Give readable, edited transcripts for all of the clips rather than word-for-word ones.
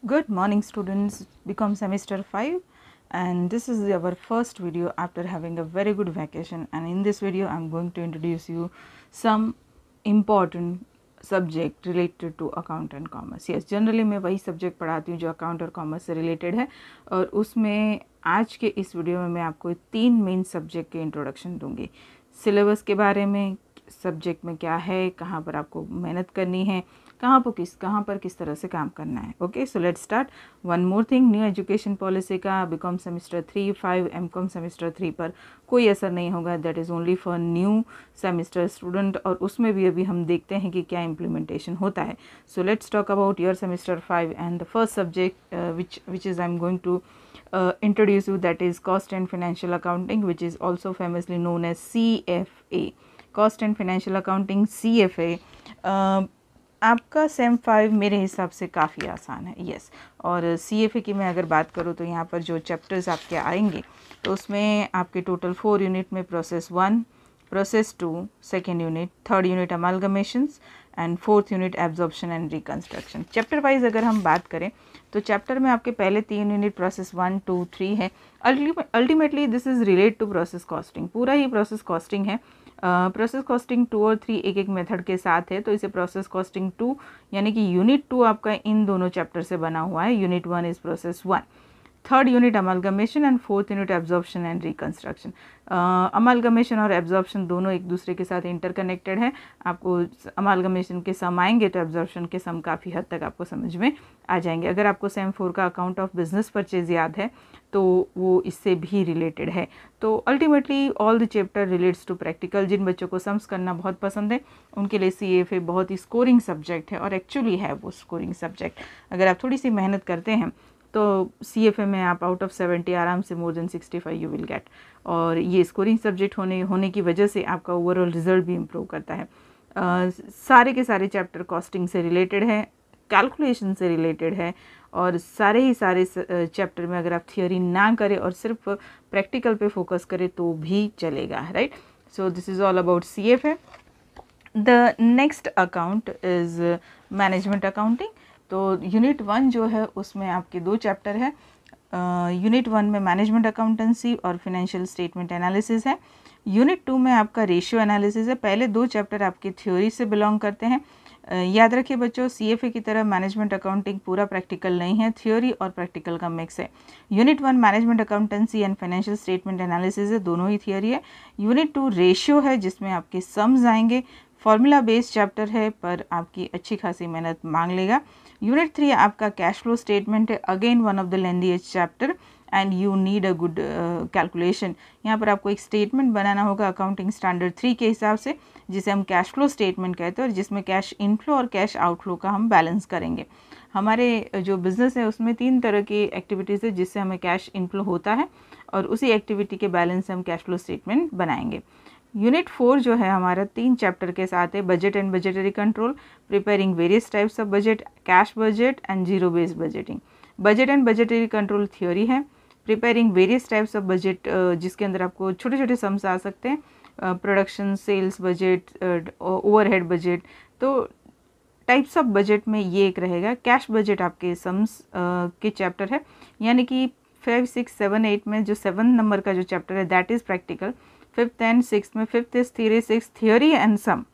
Good morning students, become semester 5 and this is our first video after having a very good vacation, and in this video I am going to introduce you some important subject related to account and commerce. Yes, generally मैं वही subject पढ़ाती हूँ जो account और commerce से related है, और उसमें आज के इस वीडियो में मैं आपको 3 मेन सब्जेक्ट के इंट्रोडक्शन दूंगी। सिलेबस के बारे में, सब्जेक्ट में क्या है, कहाँ पर आपको मेहनत करनी है, कहाँ पर किस तरह से काम करना है। Okay, so let's start. One more thing, new education policy का बीकॉम सेमेस्टर 3, 5, एमकॉम सेमेस्टर 3 पर कोई असर नहीं होगा। That is only for new semester student, और उसमें भी अभी हम देखते हैं कि क्या इम्प्लीमेंटेशन होता है। So let's talk about your semester 5 and the first subject which is I'm going to introduce you, that is cost and financial accounting, which is also famously known as CFA. Cost and financial accounting, CFA। आपका same 5 मेरे हिसाब से काफ़ी आसान है। Yes, और CFA की मैं अगर बात करूँ तो यहाँ पर जो चैप्टर्स आपके आएंगे तो उसमें आपके टोटल 4 यूनिट में process 1, process 2, second unit, third unit amalgamations and fourth unit absorption and reconstruction. Chapter wise अगर हम बात करें तो चैप्टर में आपके पहले 3 यूनिट प्रोसेस 1, 2, 3 है। Ultimately this is relate to process costing, पूरा ही प्रोसेस कॉस्टिंग है। प्रोसेस कॉस्टिंग 2 और 3 एक एक मेथड के साथ है, तो इसे प्रोसेस कॉस्टिंग 2 यानी कि यूनिट 2 आपका इन दोनों चैप्टर से बना हुआ है। Unit 1 is process 1, third unit amalgamation and fourth unit absorption and reconstruction. Amalgamation और एब्जॉर्प्शन दोनों एक दूसरे के साथ इंटरकनेक्टेड है। आपको अमालगमेशन के सम आएंगे तो एब्जॉर्प्शन के सम काफ़ी हद तक आपको समझ में आ जाएंगे। अगर आपको सेम 4 का अकाउंट ऑफ बिजनेस परचेज याद है तो वो इससे भी रिलेटेड है। तो ultimately all the chapter relates to practical. जिन बच्चों को सम्स करना बहुत पसंद है उनके लिए CFA बहुत ही स्कोरिंग सब्जेक्ट है, और एक्चुअली है वो स्कोरिंग सब्जेक्ट। अगर आप थोड़ी सी मेहनत करते हैं तो CFA में आप आउट ऑफ 70 आराम से more than 65 you will get, और ये स्कोरिंग सब्जेक्ट होने की वजह से आपका ओवरऑल रिजल्ट भी इम्प्रूव करता है। सारे के सारे चैप्टर कॉस्टिंग से रिलेटेड है, कैलकुलेशन से रिलेटेड है, और सारे चैप्टर में अगर आप थियोरी ना करें और सिर्फ प्रैक्टिकल पे फोकस करें तो भी चलेगा, right. So this is all about CFA। The next account is management accounting. तो यूनिट 1 जो है उसमें आपके 2 चैप्टर है। यूनिट 1 में मैनेजमेंट अकाउंटेंसी और फिनेंशियल स्टेटमेंट एनालिसिस है। यूनिट 2 में आपका रेशियो एनालिसिस है। पहले 2 चैप्टर आपके थ्योरी से बिलोंग करते हैं। याद रखिए बच्चों, CFA की तरह मैनेजमेंट अकाउंटिंग पूरा प्रैक्टिकल नहीं है, थ्योरी और प्रैक्टिकल का मिक्स है। Unit 1 management accountancy and financial statement analysis है, दोनों ही थ्योरी है। यूनिट 2 रेशियो है जिसमें आपके सम्स आएंगे। फॉर्मूला बेस्ड चैप्टर है पर आपकी अच्छी खासी मेहनत मांग लेगा। यूनिट 3 आपका कैश फ्लो स्टेटमेंट है, again one of the lengthiest chapter and you need a good calculation. यहाँ पर आपको एक स्टेटमेंट बनाना होगा अकाउंटिंग स्टैंडर्ड 3 के हिसाब से, जिसे हम कैश फ्लो स्टेटमेंट कहते हैं, और जिसमें कैश इनफ्लो और कैश आउटफ्लो का हम बैलेंस करेंगे। हमारे जो बिज़नेस है उसमें 3 तरह की एक्टिविटीज़ है जिससे हमें कैश इनफ्लो होता है, और उसी एक्टिविटी के बैलेंस से हम कैश फ्लो स्टेटमेंट बनाएंगे। यूनिट 4 जो है हमारा 3 चैप्टर के साथ है, budget and budgetary control, preparing various types of budget, cash budget and zero based budgeting. Budget and budgetary control theory है। Preparing various types of budget, जिसके अंदर आपको छोटे छोटे सम्स आ सकते हैं, production, sales budget, overhead budget. तो टाइप्स ऑफ बजट में ये एक रहेगा। कैश बजट आपके सम्स के चैप्टर है, यानी कि 5, 6, 7, 8 में जो 7 नंबर का जो चैप्टर है that is practical. 5th and 6th में 5th is theory, 6th theory and sum,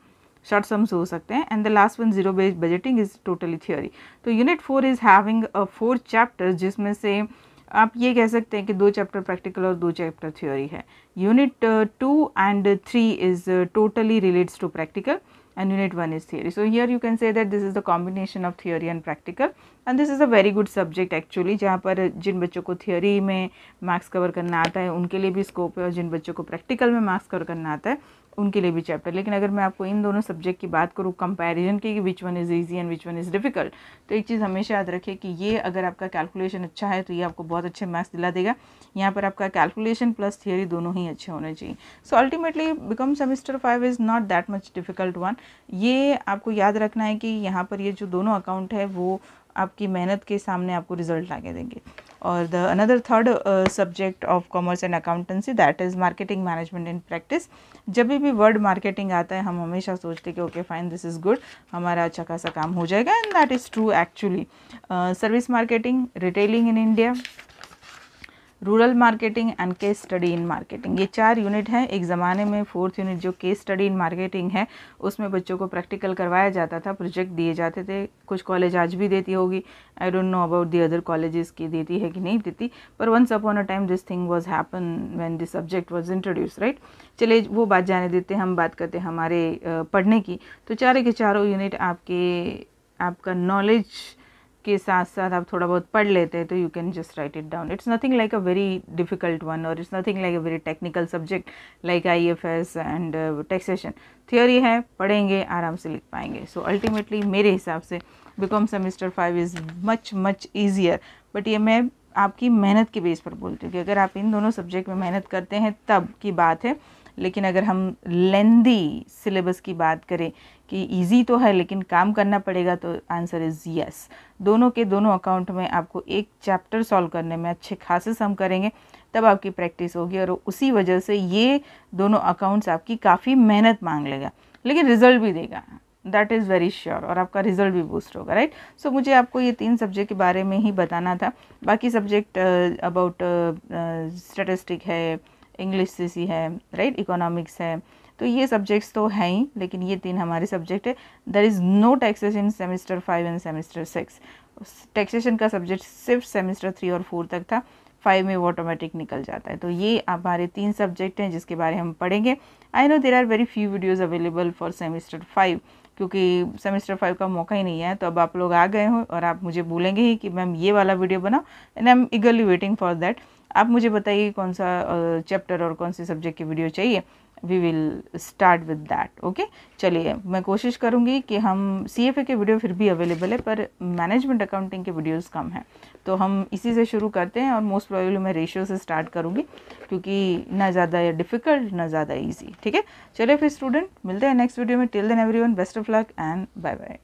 short sums हो सकते हैं, and the last one zero based budgeting is totally theory. तो यूनिट 4 इज हैविंग 4 चैप्टर्स, जिसमें से आप ये कह सकते हैं कि 2 चैप्टर प्रैक्टिकल और 2 चैप्टर थ्योरी है। Unit 2 and 3 is totally relates to practical and unit 1 is theory. So here you can say that this is the combination of theory and practical, and this is a very good subject actually, जहाँ पर जिन बच्चों को theory में marks cover करना आता है उनके लिए भी स्कोप है, और जिन बच्चों को प्रैक्टिकल में मार्क्स कवर करना आता है उनके लिए भी चैप्टर। लेकिन अगर मैं आपको इन दोनों सब्जेक्ट की बात करूँ कंपैरिजन की, which one is easy and which one is difficult, तो एक चीज़ हमेशा याद रखिए कि ये अगर आपका कैलकुलेशन अच्छा है तो ये आपको बहुत अच्छे मार्क्स दिला देगा। यहाँ पर आपका कैलकुलेशन प्लस थियोरी दोनों ही अच्छे होने चाहिए। So ultimately become semester 5 is not that much difficult one. ये आपको याद रखना है कि यहाँ पर ये जो दोनों अकाउंट है वो आपकी मेहनत के सामने आपको रिजल्ट ला के देंगे। और the another third subject of commerce and accountancy that is marketing management in practice. जब भी वर्ड मार्केटिंग आता है हम हमेशा सोचते हैं कि okay fine this is good, हमारा अच्छा खासा काम हो जाएगा, and that is true actually. Service marketing, retailing in India, rural marketing and case study in marketing, ये 4 यूनिट हैं। एक ज़माने में 4th यूनिट जो केस स्टडी इन मार्केटिंग है उसमें बच्चों को प्रैक्टिकल करवाया जाता था, प्रोजेक्ट दिए जाते थे। कुछ कॉलेज आज भी देती होगी, I don't know about the other colleges की देती है कि नहीं देती, पर once upon a time this thing was happen when this subject was introduce, right. चलिए वो बात जाने देते हैं, हम बात करते हैं हमारे पढ़ने की। तो चारों के चारों यूनिट आपका नॉलेज के साथ साथ आप थोड़ा बहुत पढ़ लेते हैं तो you can just write it down. It's nothing like a very difficult one और it's nothing like a very technical subject like IFS and taxation. Theory है, पढ़ेंगे आराम से लिख पाएंगे। सो अल्टीमेटली मेरे हिसाब से BCom semester 5 is much easier, but ये मैं आपकी मेहनत के बेस पर बोलती हूँ कि अगर आप इन दोनों सब्जेक्ट में मेहनत करते हैं तब की बात है। लेकिन अगर हम लेंदी सिलेबस की बात करें कि इजी तो है लेकिन काम करना पड़ेगा, तो आंसर इज़ यस। दोनों के दोनों अकाउंट में आपको एक चैप्टर सॉल्व करने में अच्छे खासे सम करेंगे तब आपकी प्रैक्टिस होगी, और उसी वजह से ये दोनों अकाउंट्स आपकी काफ़ी मेहनत मांग लेगा लेकिन रिजल्ट भी देगा, दैट इज़ वेरी श्योर, और आपका रिजल्ट भी बूस्ट होगा, राइट। सो मुझे आपको ये 3 सब्जेक्ट के बारे में ही बताना था। बाकी सब्जेक्ट अबाउट स्टैटिस्टिक है, इंग्लिश CC है, राइट, इकोनॉमिक्स है, तो ये सब्जेक्ट्स तो हैं ही, लेकिन ये 3 हमारे सब्जेक्ट है। There is no taxation in semester 5 and semester 6। Taxation का सब्जेक्ट सिर्फ सेमेस्टर 3 और 4 तक था, 5 में वो ऑटोमेटिक निकल जाता है। तो ये हमारे 3 सब्जेक्ट हैं जिसके बारे में हम पढ़ेंगे। I know there are very few videos available for semester 5, क्योंकि सेमेस्टर 5 का मौका ही नहीं है। तो अब आप लोग आ गए हो और आप मुझे बोलेंगे ही कि मैम ये वाला वीडियो बनाओ, and I am ईगरली waiting for that. आप मुझे बताइए कौन सा चैप्टर और कौन से सब्जेक्ट की वीडियो चाहिए, we will start with that, okay. चलिए मैं कोशिश करूँगी कि हम CFA के वीडियो फिर भी अवेलेबल है, पर मैनेजमेंट अकाउंटिंग के वीडियोस कम हैं, तो हम इसी से शुरू करते हैं। और मोस्ट प्रोबेबली मैं रेशियो से स्टार्ट करूँगी, क्योंकि ना ज़्यादा डिफ़िकल्ट ना ज़्यादा ईजी, ठीक है। चलिए फिर स्टूडेंट, मिलते हैं नेक्स्ट वीडियो में। Till then everyone, best of luck and bye bye.